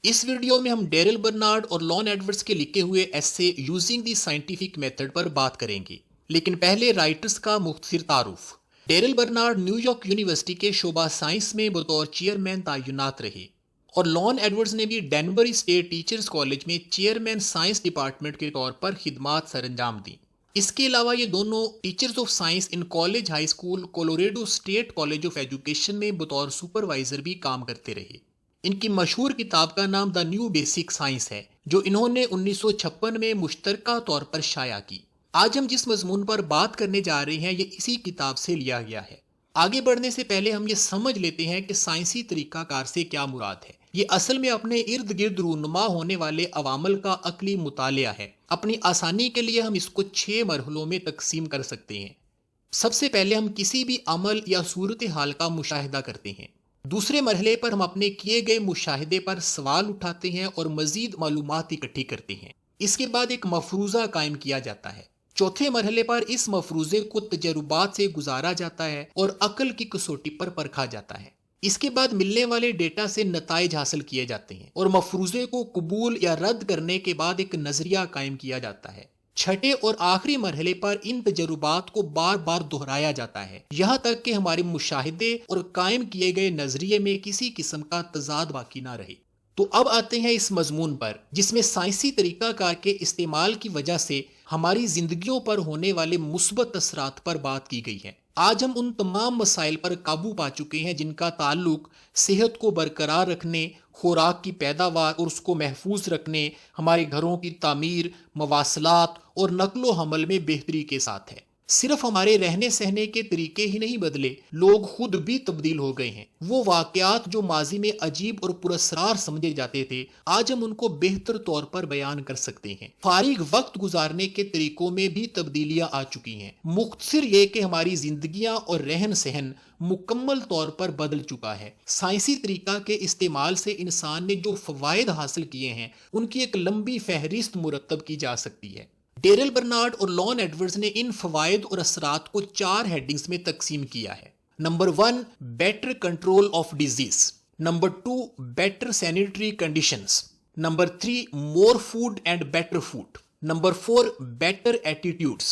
اس video میں ہم Darrell Bernard اور لان ایڈورڈز کے لکھے ہوئے essay using the scientific method پر بات کریں گے، لیکن پہلے رائٹرز کا مختصر تعارف۔ Darrell Bernard New York University کے شعبہ سائنس میں بطور چیئرمین تعینات رہے، اور لان ایڈورڈز نے بھی ڈینبری اسٹیٹ ٹیچرز کالج میں چیئرمین سائنس ڈپارٹمنٹ کے طور پر خدمات سر انجام دیں۔ اس کے علاوہ یہ دونوں teachers of science in college high school Colorado State College of Education میں بطور سپروائزر بھی کام کرتے رہے۔ ان کی مشہور کتاب کا نام دا نیو بیسک سائنس ہے، جو انہوں نے 1956 میں مشترکہ طور پر شائع کی۔ آج ہم جس مضمون پر بات کرنے جا رہے ہیں یہ اسی کتاب سے لیا گیا ہے۔ آگے بڑھنے سے پہلے ہم یہ سمجھ لیتے ہیں کہ سائنسی طریقہ کار سے کیا مراد ہے۔ یہ اصل میں اپنے ارد گرد رونما ہونے والے عوامل کا عقلی مطالعہ ہے۔ اپنی آسانی کے لیے ہم اس کو 6 مرحلوں میں تقسیم کر سکتے ہیں۔ سب سے پہلے ہم کسی بھی عمل یا صورتحال کا مشاہدہ کرتے ہیں۔ دوسرے مرحلے پر ہم اپنے کیے گئے مشاہدے پر سوال اٹھاتے ہیں اور مزید معلومات اکٹھی کرتے ہیں۔ اس کے بعد ایک مفروضہ قائم کیا جاتا ہے۔ چوتھے مرحلے پر اس مفروضے کو تجربات سے گزارا جاتا ہے اور عقل کی کسوٹی پر پرکھا جاتا ہے۔ اس کے بعد ملنے والے ڈیٹا سے نتائج حاصل کیے جاتے ہیں اور مفروضے کو قبول یا رد کرنے کے بعد ایک نظریہ قائم کیا جاتا ہے۔ چھٹے اور آخری مرحلے پر ان تجربات کو بار بار دہرایا جاتا ہے، یہاں تک کہ ہمارے مشاہدے اور قائم کیے گئے نظریے میں کسی قسم کا تضاد باقی نہ رہے۔ تو اب آتے ہیں اس مضمون پر جس میں سائنسی طریقہ کار کے استعمال کی وجہ سے ہماری زندگیوں پر ہونے والے مثبت اثرات پر بات کی گئی ہے۔ آج ہم ان تمام مسائل پر قابو پا چکے ہیں جن کا تعلق صحت کو برقرار رکھنے، خوراک کی پیداوار اور اس کو محفوظ رکھنے، ہمارے گھروں کی تعمیر، مواصلات اور نقل و حمل میں بہتری کے ساتھ ہے۔ صرف ہمارے رہنے سہنے کے طریقے ہی نہیں بدلے، لوگ خود بھی تبدیل ہو گئے ہیں۔ وہ واقعات جو ماضی میں عجیب اور پراسرار سمجھے جاتے تھے، آج ہم ان کو بہتر طور پر بیان کر سکتے ہیں۔ فارغ وقت گزارنے کے طریقوں میں بھی تبدیلیاں آ چکی ہیں۔ مختصر یہ کہ ہماری زندگیاں اور رہن سہن مکمل طور پر بدل چکا ہے۔ سائنسی طریقہ کے استعمال سے انسان نے جو فوائد حاصل کیے ہیں ان کی ایک لمبی فہرست مرتب کی جا سکتی ہے۔ ڈیرل برنارڈ اور لان ایڈورڈز نے ان فوائد اور اثرات کو 4 ہیڈنگز میں تقسیم کیا ہے۔ Number 1، better control of disease. Number 2، better sanitary conditions. Number 3، more food and better food. Number 4، better attitudes.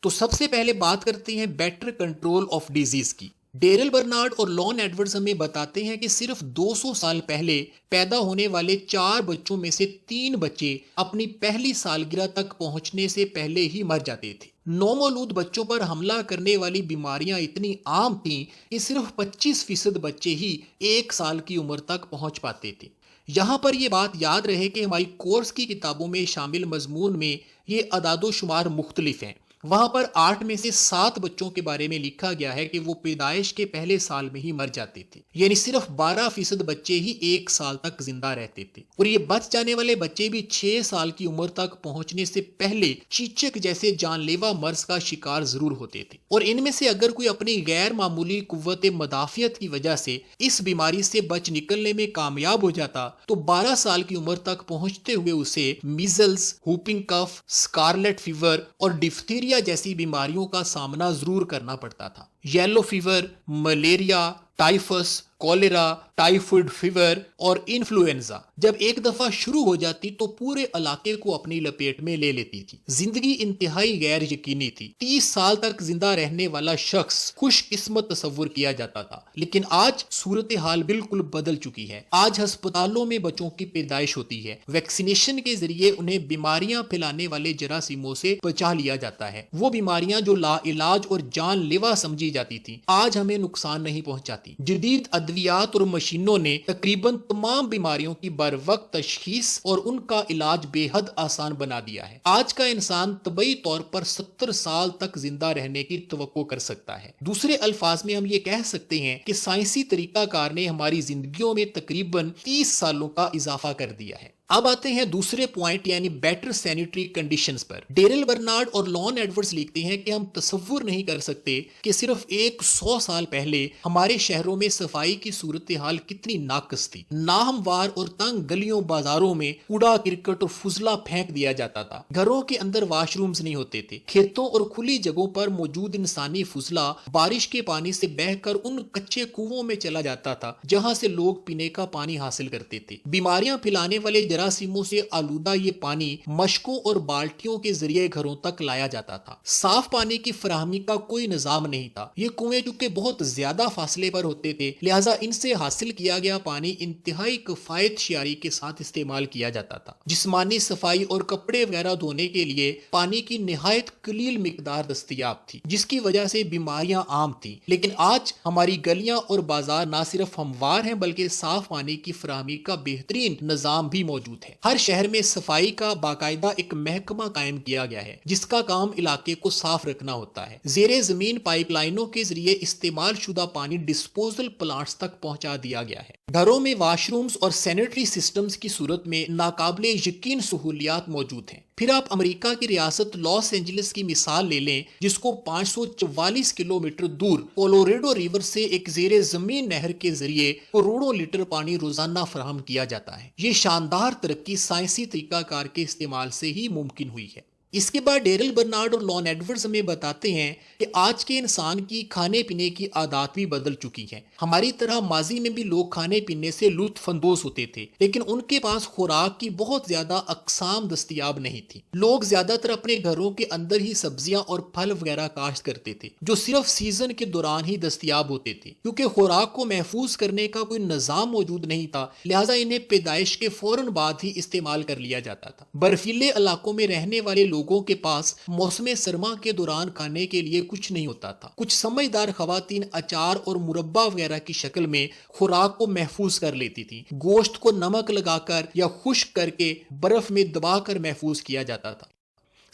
تو سب سے پہلے بات کرتے ہیں بیٹر کنٹرول آف ڈیزیز کی۔ ڈیرل برنارڈ اور لان ایڈورڈز ہمیں بتاتے ہیں کہ صرف 200 سال پہلے پیدا ہونے والے 4 بچوں میں سے 3 بچے اپنی پہلی سالگرہ تک پہنچنے سے پہلے ہی مر جاتے تھے۔ نومولود بچوں پر حملہ کرنے والی بیماریاں اتنی عام تھیں کہ صرف 25% بچے ہی 1 سال کی عمر تک پہنچ پاتے تھے۔ یہاں پر یہ بات یاد رہے کہ ہماری کورس کی کتابوں میں شامل مضمون میں یہ اعداد و شمار مختلف ہیں۔ وہاں پر 8 میں سے 7 بچوں کے بارے میں لکھا گیا ہے کہ وہ پیدائش کے پہلے سال میں ہی مر جاتے تھے، یعنی صرف 12% بچے ہی 1 سال تک زندہ رہتے تھے، اور یہ بچ جانے والے بچے بھی 6 سال کی عمر تک پہنچنے سے پہلے چیچک جیسے جان لیوا مرض کا شکار ضرور ہوتے تھے، اور ان میں سے اگر کوئی اپنی غیر معمولی قوت مدافعت کی وجہ سے اس بیماری سے بچ نکلنے میں کامیاب ہو جاتا تو 12 سال کی عمر تک پہنچتے ہوئے اسے میزلز، ہوپنگ کف، سکارلیٹ فیور اور ڈفتیریا جیسی بیماریوں کا سامنا ضرور کرنا پڑتا تھا۔ Yellow fever, malaria, typhus, cholera, typhoid fever اور انفلوئنزا جب ایک دفعہ شروع ہو جاتی تو پورے علاقے کو اپنی لپیٹ میں لے لیتی تھی۔ زندگی انتہائی غیر یقینی تھی۔ 30 سال تک زندہ رہنے والا شخص خوش قسمت تصور کیا جاتا تھا، لیکن آج صورتحال بالکل بدل چکی ہے۔ آج ہسپتالوں میں بچوں کی پیدائش ہوتی ہے، ویکسینیشن کے ذریعے انہیں بیماریاں پھیلانے والے جراثیموں سے بچا لیا جاتا ہے۔ وہ بیماریاں جو لا علاج اور جان لیوا سمجھی جاتی تھی آج ہمیں نقصان نہیں پہنچاتی۔ جدید ادویات اور مشینوں نے تقریباً تمام بیماریوں کی بر وقت تشخیص اور ان کا علاج بے حد آسان بنا دیا ہے۔ آج کا انسان طبعی طور پر 70 سال تک زندہ رہنے کی توقع کر سکتا ہے۔ دوسرے الفاظ میں ہم یہ کہہ سکتے ہیں کہ سائنسی طریقہ کار نے ہماری زندگیوں میں تقریباً 30 سالوں کا اضافہ کر دیا ہے۔ اب آتے ہیں دوسرے پوائنٹ یعنی بیٹر سینیٹری کنڈیشنز پر۔ ڈیرل برنارڈ اور لان ایڈورڈز لکھتے ہیں کہ ہم تصور نہیں کر سکتے کہ صرف 100 سال پہلے ہمارے شہروں میں صفائی کی صورتحال کتنی ناقص تھی۔ ناہموار اور تنگ گلیوں بازاروں میں کوڑا کرکٹ اور فضلہ پھینک دیا جاتا تھا۔ گھروں کے اندر واش رومز نہیں ہوتے تھے۔ کھیتوں اور کھلی جگہوں پر موجود انسانی فضلہ بارش کے پانی سے بہہ کر ان کچے کنووں میں چلا جاتا تھا جہاں سے لوگ پینے کا پانی حاصل کرتے تھے۔ بیماریاں پھیلانے والے جراثیموں سے آلودہ یہ پانی مشکوں اور بالٹیوں کے ذریعے گھروں تک لایا جاتا تھا۔ صاف پانی کی فراہمی کا کوئی نظام نہیں تھا۔ یہ کنویں چونکہ بہت زیادہ فاصلے پر ہوتے تھے لہٰذا ان سے حاصل کیا گیا پانی انتہائی کفایت شعاری کے ساتھ استعمال کیا جاتا تھا۔ جسمانی صفائی اور کپڑے وغیرہ دھونے کے لیے پانی کی نہایت قلیل مقدار دستیاب تھی جس کی وجہ سے بیماریاں عام تھیں۔ لیکن آج ہماری گلیاں اور بازار نہ صرف ہموار ہیں بلکہ صاف پانی کی فراہمی کا بہترین نظام بھی موجود ہے۔ ہر شہر میں صفائی کا باقاعدہ ایک محکمہ قائم کیا گیا ہے جس کا کام علاقے کو صاف رکھنا ہوتا ہے۔ زیر زمین پائپ لائنوں کے ذریعے استعمال شدہ پانی ڈسپوزل پلانٹس تک پہنچا دیا گیا ہے۔ گھروں میں واش رومز اور سینیٹری سسٹمز کی صورت میں ناقابل یقین سہولیات موجود ہیں۔ پھر آپ امریکہ کی ریاست لاس اینجلس کی مثال لے لیں جس کو 544 کلومیٹر دور کولوریڈو ریور سے ایک زیر زمین نہر کے ذریعے کروڑوں لیٹر پانی روزانہ فراہم کیا جاتا ہے۔ یہ شاندار ترقی سائنسی طریقہ کار کے استعمال سے ہی ممکن ہوئی ہے۔ اس کے بعد ڈیرل برنارڈ اور لان ایڈورڈز ہمیں بتاتے ہیں کہ آج کے انسان کی کھانے پینے کی عادات بھی بدل چکی ہیں۔ ہماری طرح ماضی میں بھی لوگ کھانے پینے سے لطف اندوز ہوتے تھے لیکن ان کے پاس خوراک کی بہت زیادہ اقسام دستیاب نہیں تھی۔ لوگ زیادہ تر اپنے گھروں کے اندر ہی سبزیاں اور پھل وغیرہ کاشت کرتے تھے جو صرف سیزن کے دوران ہی دستیاب ہوتے تھے۔ کیونکہ خوراک کو محفوظ کرنے کا کوئی نظام موجود نہیں تھا لہٰذا انہیں پیدائش کے فوراً بعد ہی استعمال کر لیا جاتا تھا۔ برفیلے علاقوں میں رہنے والے لوگوں کے پاس موسم سرما کے دوران کھانے کے لیے کچھ نہیں ہوتا تھا۔ کچھ سمجھدار خواتین اچار اور مربع وغیرہ کی شکل میں خوراک کو محفوظ کر لیتی تھی۔ گوشت کو نمک لگا کر یا خشک کر کے برف میں دبا کر محفوظ کیا جاتا تھا۔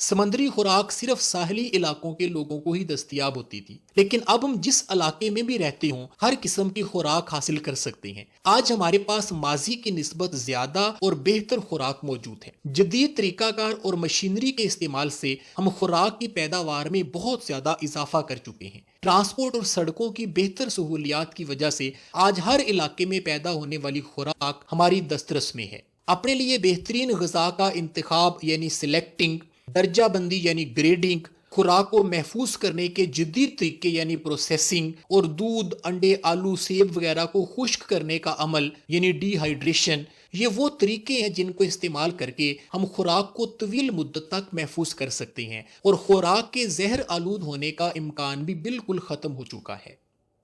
سمندری خوراک صرف ساحلی علاقوں کے لوگوں کو ہی دستیاب ہوتی تھی لیکن اب ہم جس علاقے میں بھی رہتے ہوں ہر قسم کی خوراک حاصل کر سکتے ہیں۔ آج ہمارے پاس ماضی کی نسبت زیادہ اور بہتر خوراک موجود ہے۔ جدید طریقہ کار اور مشینری کے استعمال سے ہم خوراک کی پیداوار میں بہت زیادہ اضافہ کر چکے ہیں۔ ٹرانسپورٹ اور سڑکوں کی بہتر سہولیات کی وجہ سے آج ہر علاقے میں پیدا ہونے والی خوراک ہماری دسترس میں ہے۔ اپنے لیے بہترین غذا کا انتخاب یعنی سلیکٹنگ، درجہ بندی یعنی گریڈنگ، خوراک کو محفوظ کرنے کے جدید طریقے یعنی پروسیسنگ اور دودھ، انڈے، آلو، سیب وغیرہ کو خشک کرنے کا عمل یعنی ڈی ہائیڈریشن، یہ وہ طریقے ہیں جن کو استعمال کر کے ہم خوراک کو طویل مدت تک محفوظ کر سکتے ہیں اور خوراک کے زہر آلود ہونے کا امکان بھی بالکل ختم ہو چکا ہے۔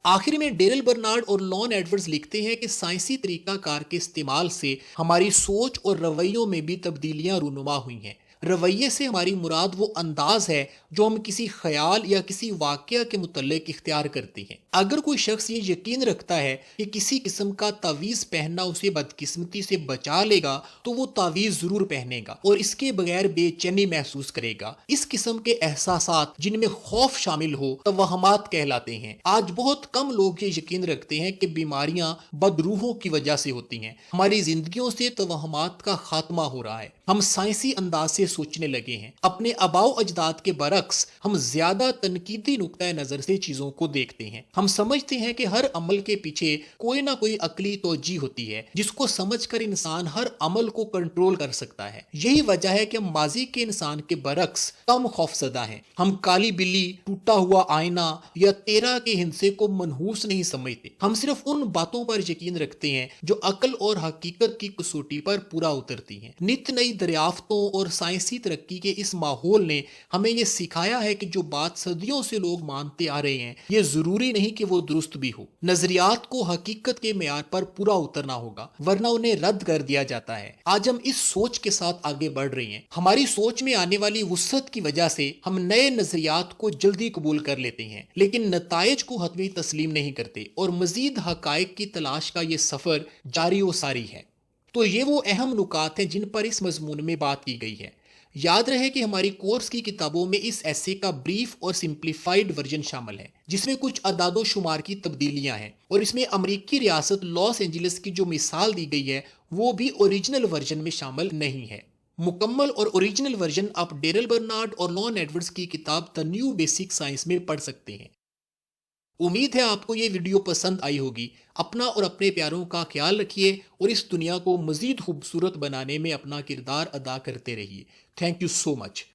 آخر میں ڈیرل برنارڈ اور لان ایڈورڈز لکھتے ہیں کہ سائنسی طریقہ کار کے استعمال سے ہماری سوچ اور رویوں میں بھی تبدیلیاں رونما ہوئی ہیں۔ رویے سے ہماری مراد وہ انداز ہے جو ہم کسی خیال یا کسی واقعہ کے متعلق اختیار کرتے ہیں۔ اگر کوئی شخص یہ یقین رکھتا ہے کہ کسی قسم کا تعویذ پہننا اسے بدقسمتی سے بچا لے گا تو وہ تعویذ ضرور پہنے گا اور اس کے بغیر بے چینی محسوس کرے گا۔ اس قسم کے احساسات جن میں خوف شامل ہو توہمات کہلاتے ہیں۔ آج بہت کم لوگ یہ یقین رکھتے ہیں کہ بیماریاں بدروحوں کی وجہ سے ہوتی ہیں۔ ہماری زندگیوں سے توہمات کا خاتمہ ہو رہا ہے۔ ہم سائنسی انداز سے سوچنے لگے ہیں۔ اپنے آباء و اجداد کے برعکس ہم زیادہ تنقیدی نقطہ نظر سے چیزوں کو دیکھتے ہیں۔ ہم سمجھتے ہیں کہ ہر عمل کے پیچھے کوئی نہ کوئی عقلی توجہ ہوتی ہے جس کو سمجھ کر انسان ہر عمل کو کنٹرول کر سکتا ہے۔ یہی وجہ ہے کہ ہم ماضی کے انسان کے برعکس کم خوفزدہ ہیں۔ ہم کالی بلی، ٹوٹا ہوا آئینہ یا تیرا کے ہندسے کو منحوس نہیں سمجھتے۔ ہم صرف ان باتوں پر یقین رکھتے ہیں جو عقل اور حقیقت کی کسوٹی پر پورا اترتی ہیں۔ نت نئی دریافتوں اور سائنسی ترقی کے اس ماحول نے ہمیں یہ سکھایا ہے کہ جو بات صدیوں سے لوگ مانتے آ رہے ہیں یہ ضروری نہیں کہ وہ درست بھی ہو۔ نظریات کو حقیقت کے معیار پر پورا اترنا ہوگا ورنہ انہیں رد کر دیا جاتا ہے۔ آج ہم اس سوچ کے ساتھ آگے بڑھ رہے ہیں۔ ہماری سوچ میں آنے والی وسعت کی وجہ سے ہم نئے نظریات کو جلدی قبول کر لیتے ہیں لیکن نتائج کو حتمی تسلیم نہیں کرتے اور مزید حقائق کی تلاش کا یہ سفر جاری و ساری ہے۔ تو یہ وہ اہم نکات ہیں جن پر اس مضمون میں بات کی گئی ہے۔ یاد رہے کہ ہماری کورس کی کتابوں میں اس ایسے کا بریف اور سمپلیفائڈ ورژن شامل ہے جس میں کچھ اعداد و شمار کی تبدیلیاں ہیں اور اس میں امریکی ریاست لاس اینجلس کی جو مثال دی گئی ہے وہ بھی اوریجنل ورژن میں شامل نہیں ہے۔ مکمل اور اوریجنل ورژن آپ ڈیرل برنارڈ اور لان ایڈورڈز کی کتاب دی نیو بیسک سائنس میں پڑھ سکتے ہیں۔ امید ہے آپ کو یہ ویڈیو پسند آئی ہوگی۔ اپنا اور اپنے پیاروں کا خیال رکھیے اور اس دنیا کو مزید خوبصورت بنانے میں اپنا کردار ادا کرتے رہیے۔ Thank you so much.